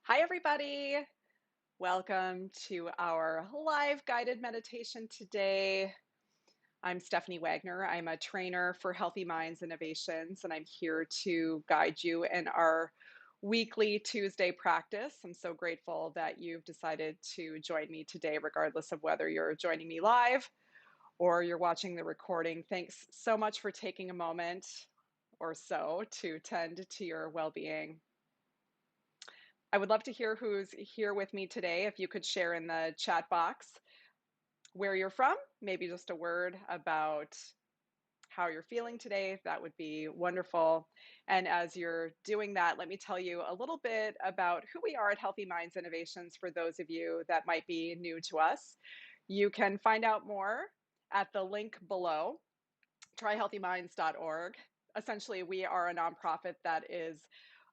Hi, everybody. Welcome to our live guided meditation today. I'm Stephanie Wagner. I'm a trainer for Healthy Minds Innovations, and I'm here to guide you in our weekly Tuesday practice. I'm so grateful that you've decided to join me today, regardless of whether you're joining me live or you're watching the recording. Thanks so much for taking a moment or so to tend to your well-being. I would love to hear who's here with me today. If you could share in the chat box where you're from, maybe just a word about how you're feeling today, that would be wonderful. And as you're doing that, let me tell you a little bit about who we are at Healthy Minds Innovations for those of you that might be new to us. You can find out more at the link below, tryhealthyminds.org. Essentially, we are a nonprofit that is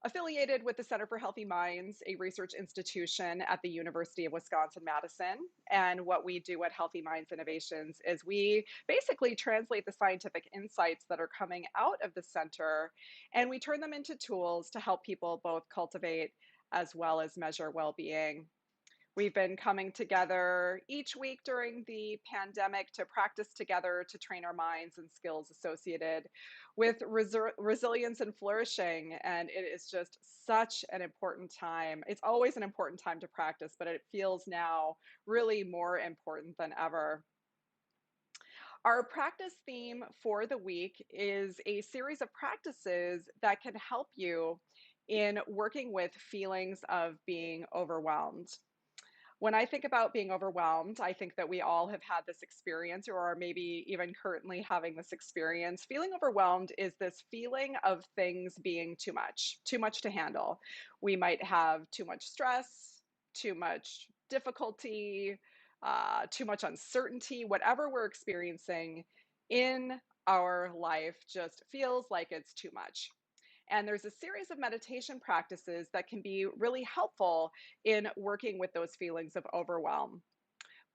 affiliated with the Center for Healthy Minds, a research institution at the University of Wisconsin-Madison. And what we do at Healthy Minds Innovations is we basically translate the scientific insights that are coming out of the center, and we turn them into tools to help people both cultivate as well as measure well-being. We've been coming together each week during the pandemic to practice together to train our minds and skills associated with resilience and flourishing. And it is just such an important time. It's always an important time to practice, but it feels now really more important than ever. Our practice theme for the week is a series of practices that can help you in working with feelings of being overwhelmed. When I think about being overwhelmed, I think that we all have had this experience or are maybe even currently having this experience. Feeling overwhelmed is this feeling of things being too much to handle. We might have too much stress, too much difficulty, too much uncertainty, whatever we're experiencing in our life just feels like it's too much. And there's a series of meditation practices that can be really helpful in working with those feelings of overwhelm.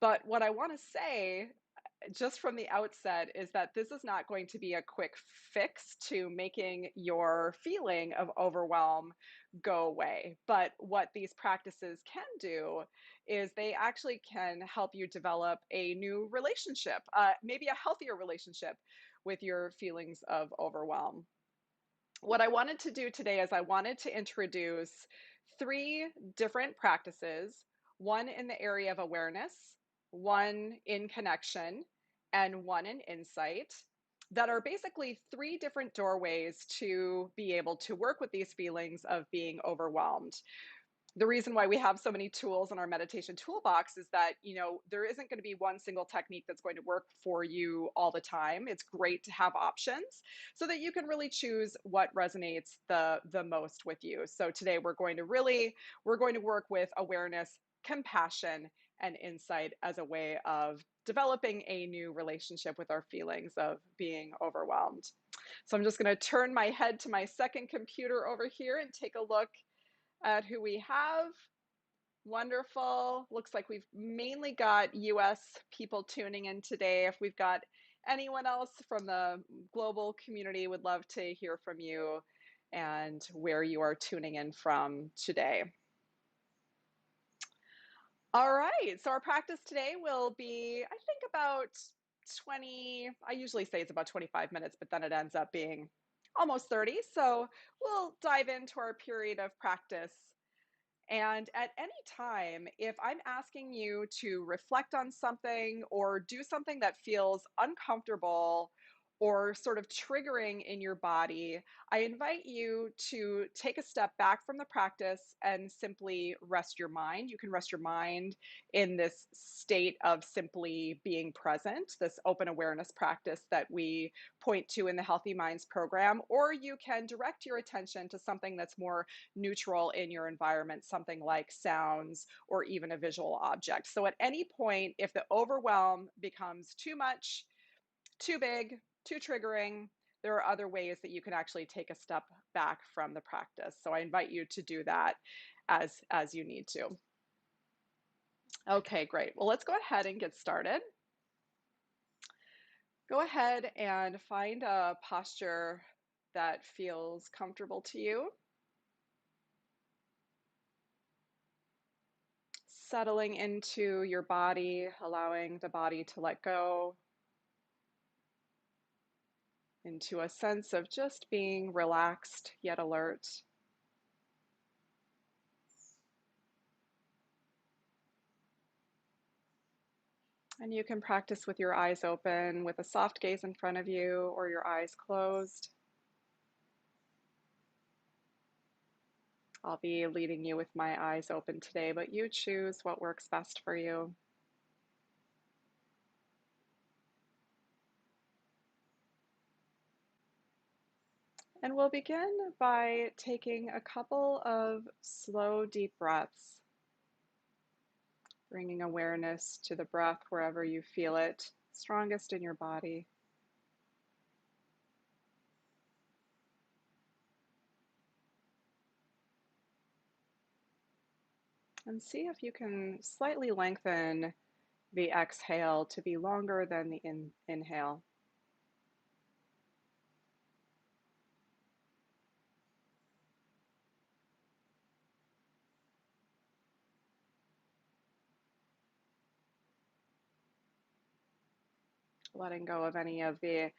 But what I want to say just from the outset is that this is not going to be a quick fix to making your feeling of overwhelm go away. But what these practices can do is they actually can help you develop a new relationship, maybe a healthier relationship with your feelings of overwhelm. What I wanted to do today is I wanted to introduce three different practices, one in the area of awareness, one in connection, and one in insight, that are basically three different doorways to be able to work with these feelings of being overwhelmed. The reason why we have so many tools in our meditation toolbox is that, there isn't going to be one single technique that's going to work for you all the time. It's great to have options so that you can really choose what resonates the most with you. So today we're going to work with awareness, compassion, and insight as a way of developing a new relationship with our feelings of being overwhelmed. So I'm just going to turn my head to my second computer over here and take a look at who we have. Wonderful. Looks like we've mainly got US people tuning in today. If we've got anyone else from the global community, would love to hear from you and where you are tuning in from today. All right, so our practice today will be, I think, about 20, I usually say it's about 25 minutes, but then it ends up being almost 30. So we'll dive into our period of practice. And at any time, if I'm asking you to reflect on something or do something that feels uncomfortable or sort of triggering in your body, I invite you to take a step back from the practice and simply rest your mind. You can rest your mind in this state of simply being present, this open awareness practice that we point to in the Healthy Minds program, or you can direct your attention to something that's more neutral in your environment, something like sounds or even a visual object. So at any point, if the overwhelm becomes too much, too big, too triggering, there are other ways that you can actually take a step back from the practice. So I invite you to do that as you need to. Okay, great. Well, let's go ahead and get started. Go ahead and find a posture that feels comfortable to you. Settling into your body, allowing the body to let go into a sense of just being relaxed yet alert. And you can practice with your eyes open, with a soft gaze in front of you, or your eyes closed. I'll be leading you with my eyes open today, but you choose what works best for you. And we'll begin by taking a couple of slow, deep breaths, bringing awareness to the breath wherever you feel it strongest in your body. And see if you can slightly lengthen the exhale to be longer than the inhale. Letting go of any of the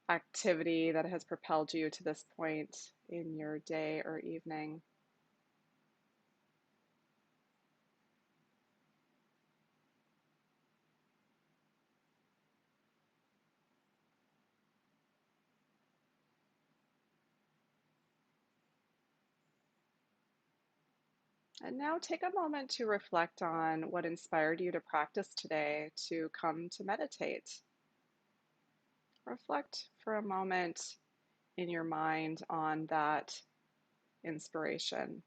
activity that has propelled you to this point in your day or evening. And now take a moment to reflect on what inspired you to practice today to come to meditate. Reflect for a moment in your mind on that inspiration.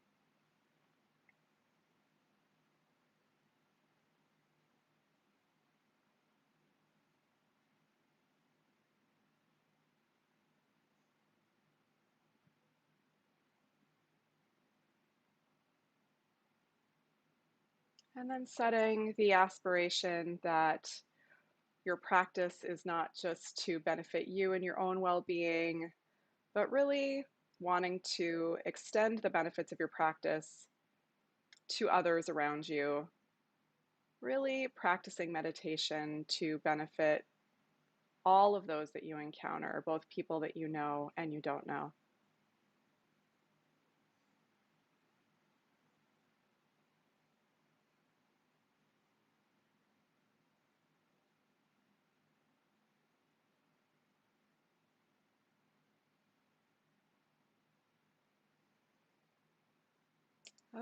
And then setting the aspiration that your practice is not just to benefit you and your own well being, but really wanting to extend the benefits of your practice to others around you. Really practicing meditation to benefit all of those that you encounter, both people that you know and you don't know.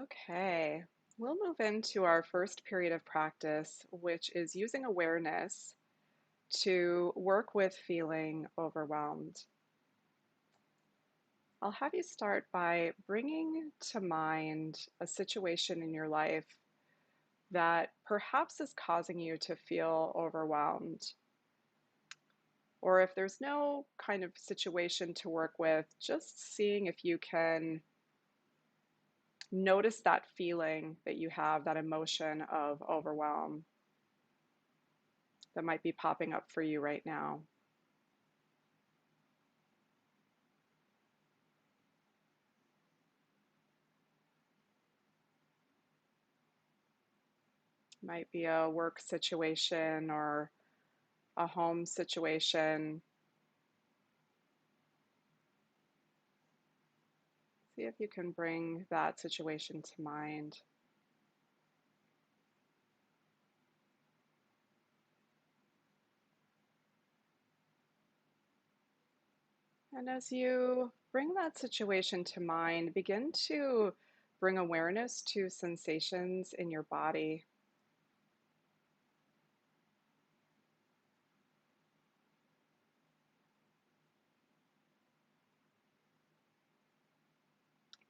Okay, we'll move into our first period of practice, which is using awareness to work with feeling overwhelmed. I'll have you start by bringing to mind a situation in your life that perhaps is causing you to feel overwhelmed. Or if there's no kind of situation to work with, just seeing if you can notice that feeling that you have, that emotion of overwhelm that might be popping up for you right now. Might be a work situation or a home situation. See if you can bring that situation to mind. And as you bring that situation to mind, begin to bring awareness to sensations in your body.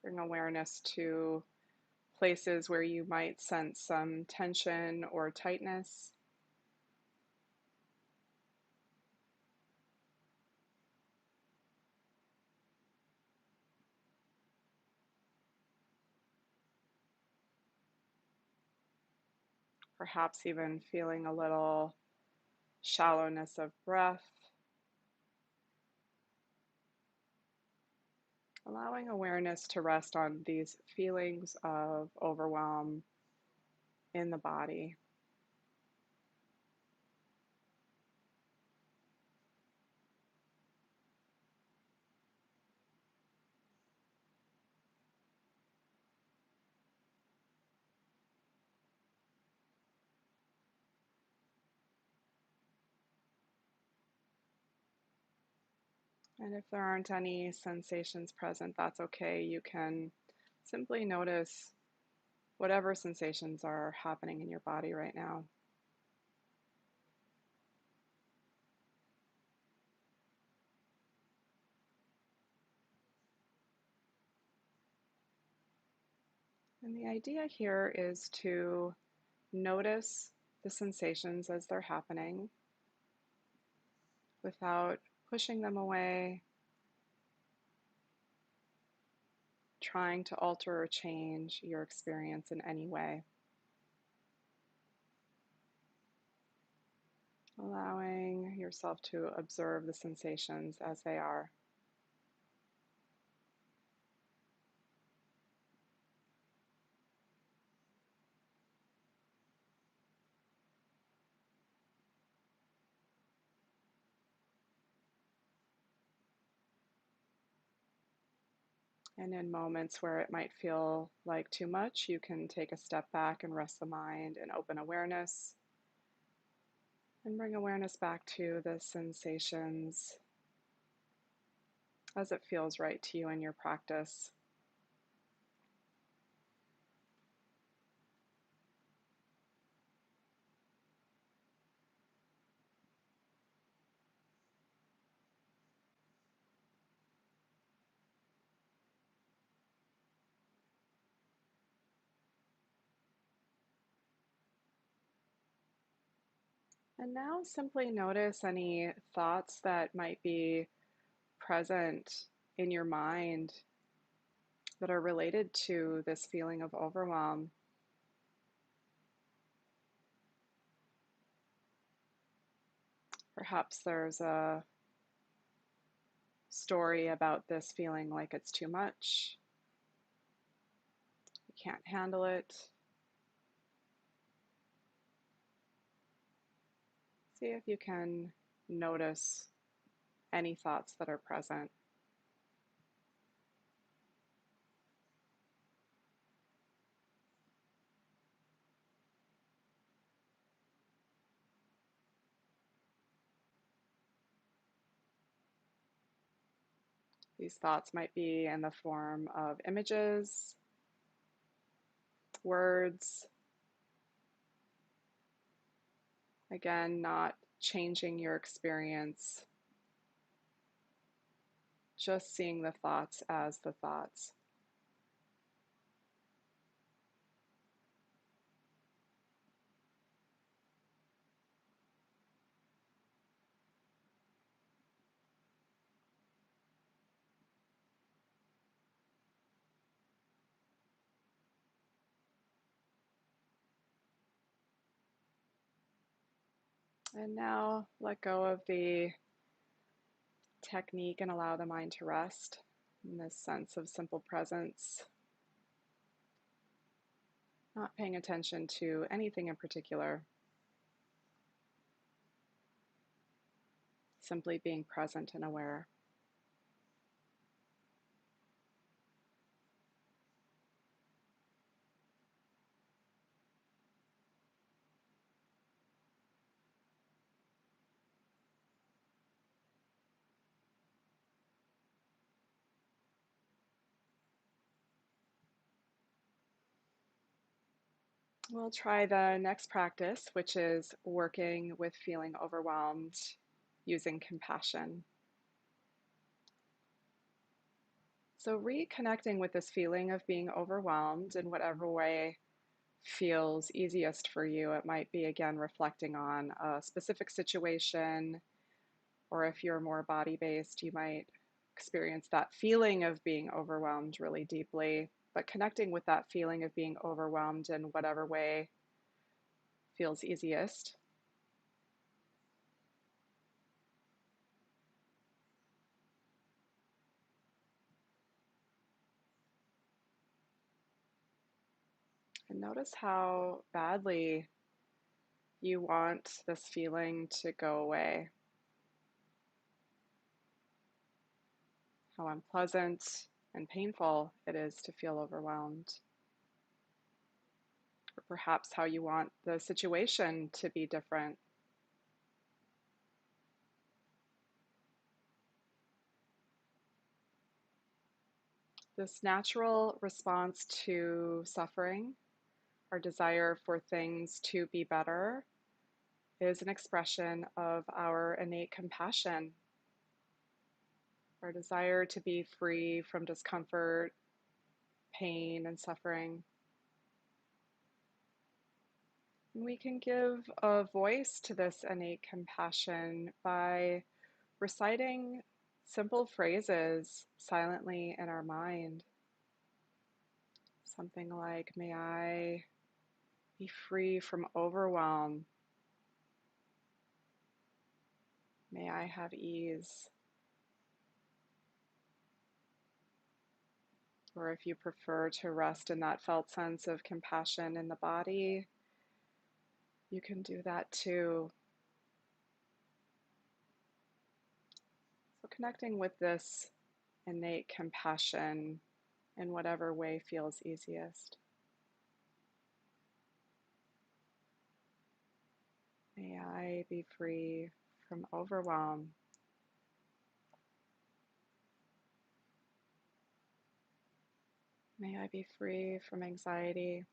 Bring awareness to places where you might sense some tension or tightness. Perhaps even feeling a little shallowness of breath. Allowing awareness to rest on these feelings of overwhelm in the body. And if there aren't any sensations present, that's okay. You can simply notice whatever sensations are happening in your body right now. And the idea here is to notice the sensations as they're happening without pushing them away, trying to alter or change your experience in any way. Allowing yourself to observe the sensations as they are. And in moments where it might feel like too much, you can take a step back and rest the mind and open awareness and bring awareness back to the sensations as it feels right to you in your practice. And now simply notice any thoughts that might be present in your mind that are related to this feeling of overwhelm. Perhaps there's a story about this feeling like it's too much, you can't handle it. See if you can notice any thoughts that are present. These thoughts might be in the form of images, words. Again, not changing your experience, just seeing the thoughts as the thoughts. And now let go of the technique and allow the mind to rest in this sense of simple presence, not paying attention to anything in particular, simply being present and aware. We'll try the next practice, which is working with feeling overwhelmed using compassion. So, reconnecting with this feeling of being overwhelmed in whatever way feels easiest for you. It might be, again, reflecting on a specific situation, or if you're more body based, you might experience that feeling of being overwhelmed really deeply. But connecting with that feeling of being overwhelmed in whatever way feels easiest. And notice how badly you want this feeling to go away, how unpleasant and painful it is to feel overwhelmed, or perhaps how you want the situation to be different. This natural response to suffering, our desire for things to be better, is an expression of our innate compassion, our desire to be free from discomfort, pain, and suffering. And we can give a voice to this innate compassion by reciting simple phrases silently in our mind. Something like, may I be free from overwhelm. May I have ease. Or if you prefer to rest in that felt sense of compassion in the body, you can do that too. So connecting with this innate compassion in whatever way feels easiest. May I be free from overwhelm. May I be free from anxiety.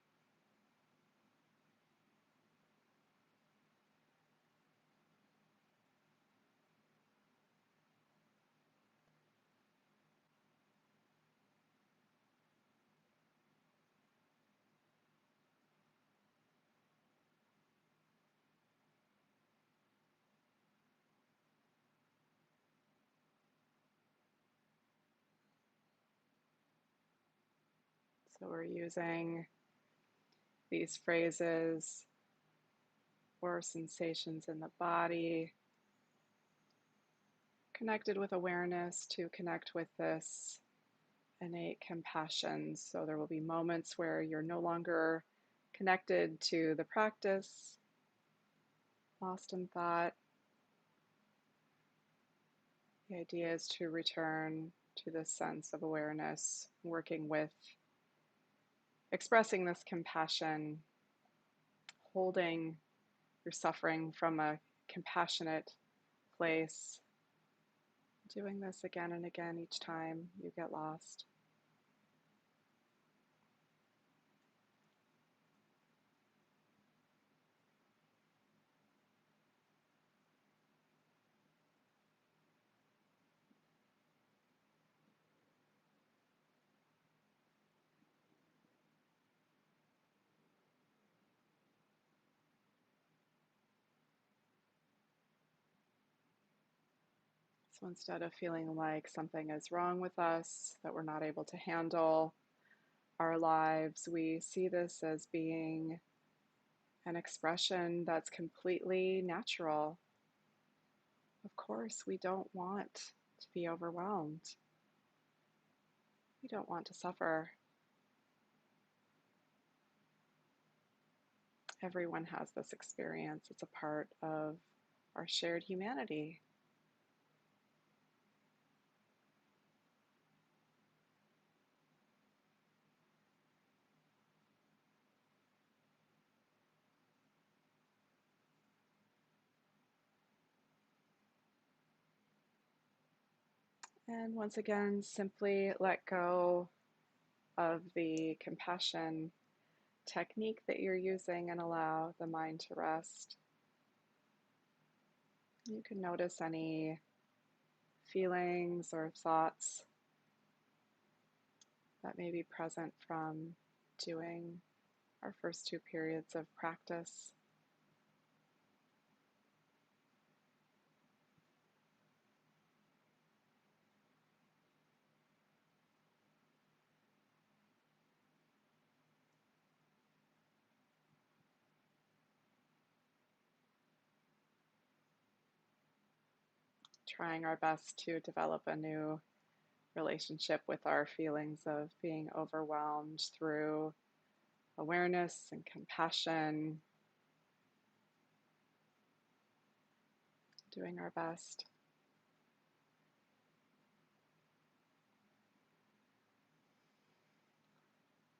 So we're using these phrases or sensations in the body, connected with awareness to connect with this innate compassion. So there will be moments where you're no longer connected to the practice, lost in thought. The idea is to return to this sense of awareness, working with expressing this compassion, holding your suffering from a compassionate place, doing this again and again each time you get lost. So instead of feeling like something is wrong with us, that we're not able to handle our lives, we see this as being an expression that's completely natural. Of course, we don't want to be overwhelmed. We don't want to suffer. Everyone has this experience. It's a part of our shared humanity. And once again, simply let go of the compassion technique that you're using and allow the mind to rest. You can notice any feelings or thoughts that may be present from doing our first two periods of practice. Trying our best to develop a new relationship with our feelings of being overwhelmed through awareness and compassion, doing our best.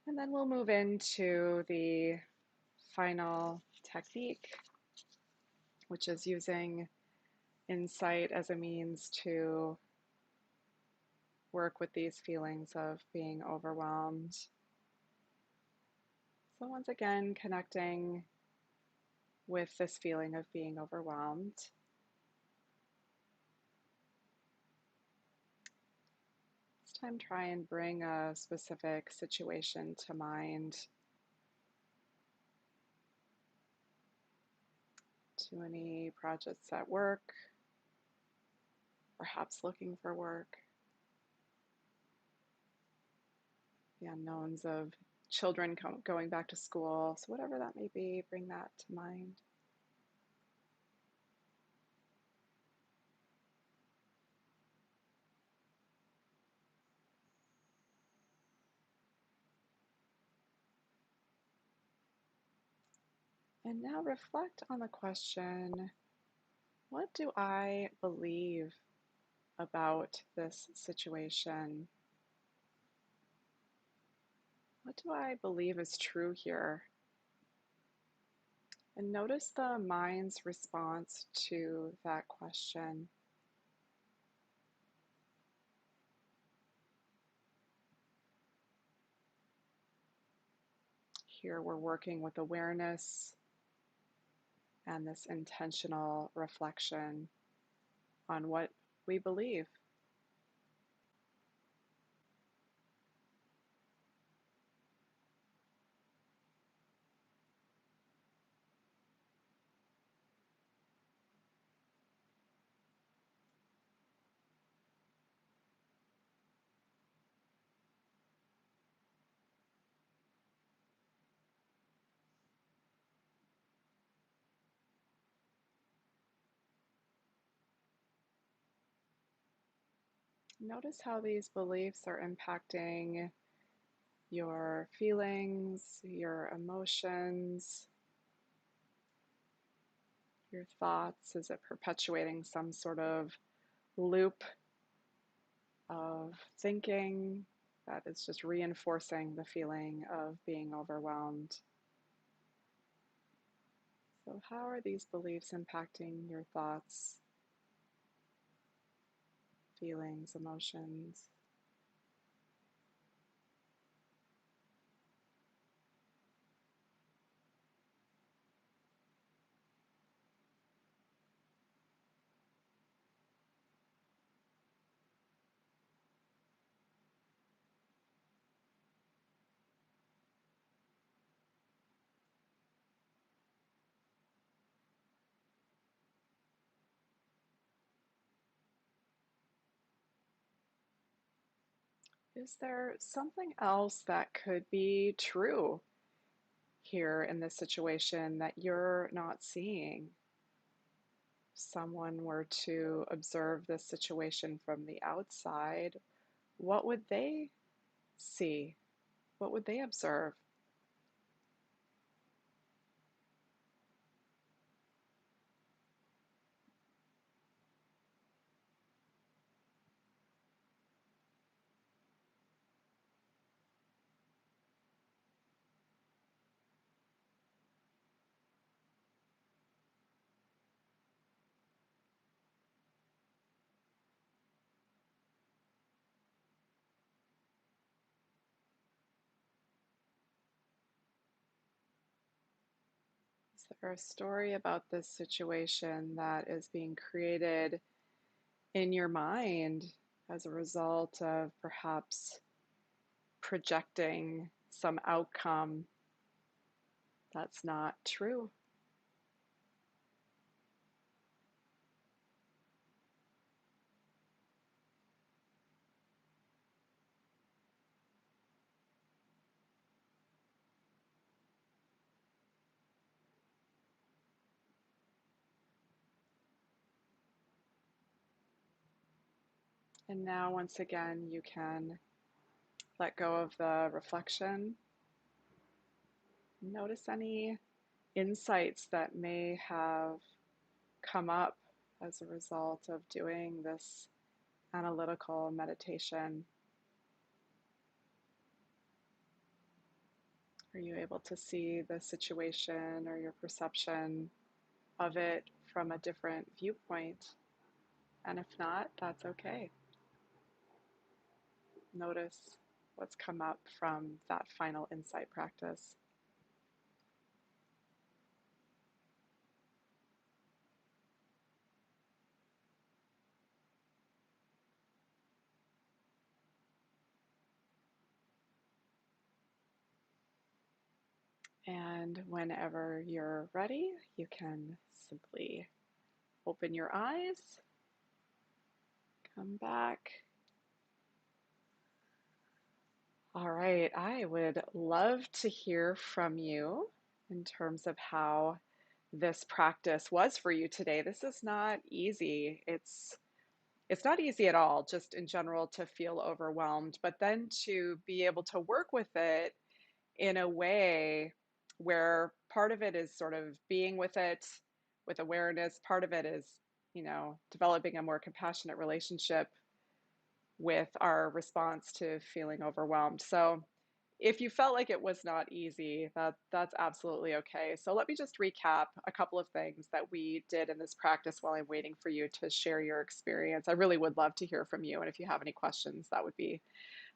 And then we'll move into the final technique, which is using insight as a means to work with these feelings of being overwhelmed. So once again, connecting with this feeling of being overwhelmed. This time, try and bring a specific situation to mind, to any projects at work, perhaps looking for work, the unknowns of children going back to school. So whatever that may be, bring that to mind. And now reflect on the question, what do I believe about this situation? What do I believe is true here? And notice the mind's response to that question. Here we're working with awareness and this intentional reflection on what we believe. Notice how these beliefs are impacting your feelings, your emotions, your thoughts. Is it perpetuating some sort of loop of thinking that is just reinforcing the feeling of being overwhelmed? So, how are these beliefs impacting your thoughts, feelings, emotions? Is there something else that could be true here in this situation that you're not seeing? If someone were to observe this situation from the outside, what would they see? What would they observe? Is there a story about this situation that is being created in your mind as a result of perhaps projecting some outcome that's not true? And now, once again, you can let go of the reflection Notice any insights that may have come up as a result of doing this analytical meditation. Are you able to see the situation or your perception of it from a different viewpoint? And if not, that's okay. Notice what's come up from that final insight practice. And whenever you're ready, you can simply open your eyes, come back. All right, I would love to hear from you in terms of how this practice was for you today. This is not easy. It's not easy at all, just in general to feel overwhelmed, but then to be able to work with it in a way where part of it is sort of being with it with awareness, part of it is, developing a more compassionate relationship with our response to feeling overwhelmed. So if you felt like it was not easy, that's absolutely okay. So let me just recap a couple of things that we did in this practice while I'm waiting for you to share your experience. I really would love to hear from you, and if you have any questions, that would be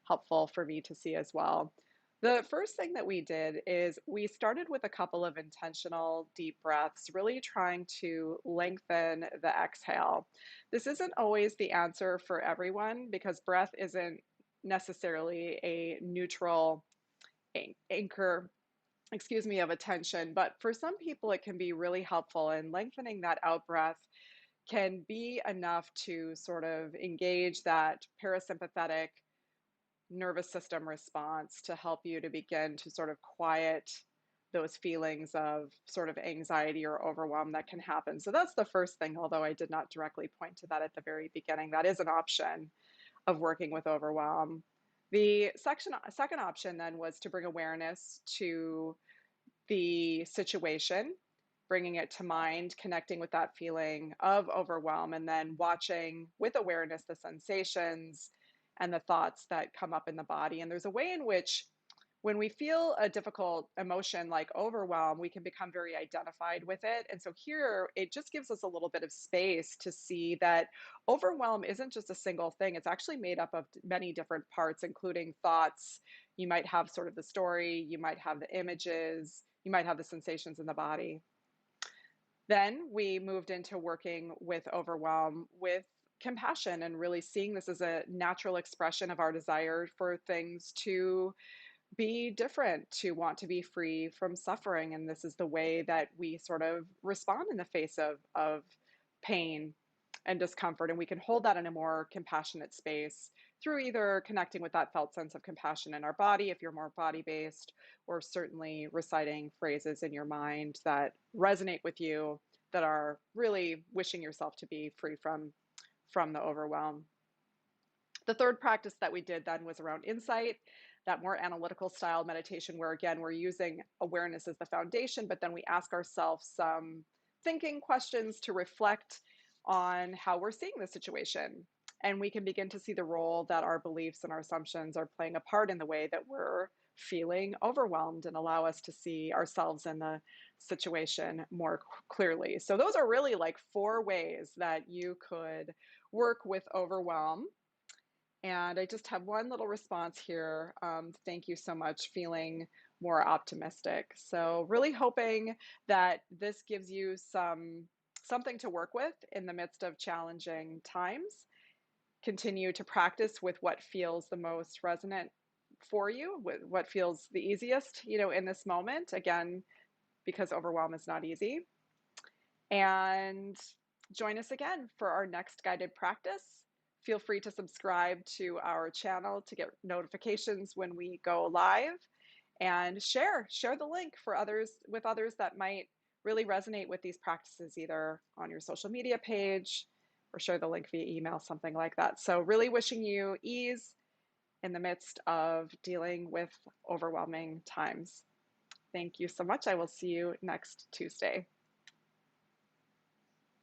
helpful for me to see as well. The first thing that we did is we started with a couple of intentional deep breaths, really trying to lengthen the exhale. This isn't always the answer for everyone because breath isn't necessarily a neutral anchor, of attention, but for some people it can be really helpful, and lengthening that out breath can be enough to sort of engage that parasympathetic nervous system response to help you to begin to sort of quiet those feelings of sort of anxiety or overwhelm that can happen. So that's the first thing, although I did not directly point to that at the very beginning. That is an option of working with overwhelm. The second option then was to bring awareness to the situation, bringing it to mind, connecting with that feeling of overwhelm, and then watching with awareness the sensations and the thoughts that come up in the body. And there's a way in which, when we feel a difficult emotion like overwhelm, we can become very identified with it. And so here, it just gives us a little bit of space to see that overwhelm isn't just a single thing. It's actually made up of many different parts, including thoughts. You might have sort of the story, you might have the images, you might have the sensations in the body. Then we moved into working with overwhelm with compassion and really seeing this as a natural expression of our desire for things to be different, to want to be free from suffering. And this is the way that we sort of respond in the face of pain and discomfort. And we can hold that in a more compassionate space through either connecting with that felt sense of compassion in our body, if you're more body based, or certainly reciting phrases in your mind that resonate with you, that are really wishing yourself to be free from the overwhelm. The third practice that we did then was around insight, that more analytical style meditation, where again, we're using awareness as the foundation, but then we ask ourselves some thinking questions to reflect on how we're seeing the situation. And we can begin to see the role that our beliefs and our assumptions are playing a part in the way that we're feeling overwhelmed, and allow us to see ourselves in the situation more clearly. So, those are really like four ways that you could work with overwhelm. And I just have one little response here. Thank you so much. Feeling more optimistic. So really hoping that this gives you something to work with in the midst of challenging times. Continue to practice with what feels the most resonant for you, with what feels the easiest, in this moment. Again, because overwhelm is not easy. And join us again for our next guided practice. Feel free to subscribe to our channel to get notifications when we go live, and share the link for others with others that might really resonate with these practices, either on your social media page or share the link via email, something like that. So really wishing you ease in the midst of dealing with overwhelming times. Thank you so much. I will see you next Tuesday.